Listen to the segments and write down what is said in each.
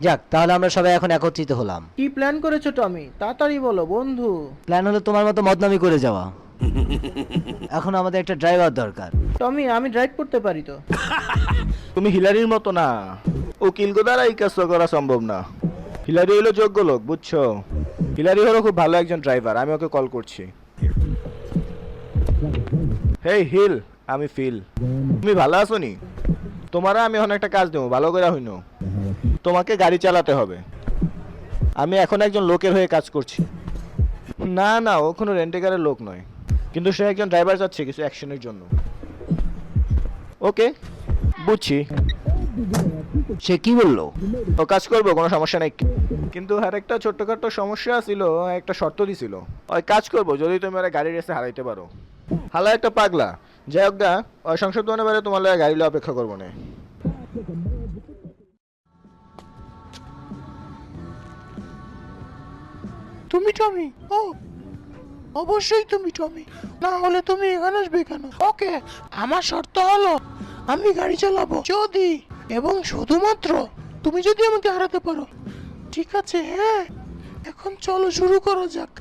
যাক, তাহলে আমরা সবাই এখন একত্রিত হলাম। কি প্ল্যান করেছো টমি? তাড়াতাড়ি বলো বন্ধু। প্ল্যান হলো তোমার মতো বদনামি করে যাওয়া। এখন আমাদের একটা ড্রাইভার দরকার। টমি, আমি ড্রাইভ করতে পারি তো। তুমি হিলারির মতো না, ও কিলগো দ্বারা এই কাজ করা সম্ভব না। হিলারি হলো যোগ্য লোক, বুঝছো? হিলারি হলো খুব ভালো একজন ড্রাইভার, আমি ওকে কল করছি। হেই হিল, আমি ফিল। তুমি ভালো আছো নি? তোমারা আমি এখন একটা কাজ দেবো, ভালো করে হইনো। তোমাকে গাড়ি চালাতে হবে। আমি এখন একজন লোকের হয়ে কাজ করছি। না না, ও কোনো রেন্টেকারের লোক নয়, কিন্তু সে একজন ড্রাইভার চাচ্ছে কিছু অ্যাকশনের জন্য। ওকে, বুঝছি। সে কি বললো? ও কাজ করবো, কোনো সমস্যা নেই, কিন্তু আর একটা ছোট্টখাটো সমস্যা ছিল। একটা শর্ত দিছিল, ওই কাজ করবো যদি তুমি ওরা গাড়ি রেসে হারাইতে পারো। হালা একটা পাগলা, যাই হোক গা, ওই সংসদ ভবনের বাইরে তোমার লাগে গাড়ি অপেক্ষা করবো না। তুমি টমি? ও অবশ্যই তুমি টমি, না হলে তুমি এখানে আসবে কেন? ওকে, আমার শর্ত হলো আমি গাড়ি চালাবো যদি এবং শুধুমাত্র তুমি যদি আমাকে হারাতে পারো। ঠিক আছে? হ্যাঁ, এখন চলো শুরু করা যাক।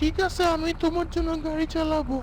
ঠিক আছে, আমি তোমার জন্য গাড়ি চালাবো।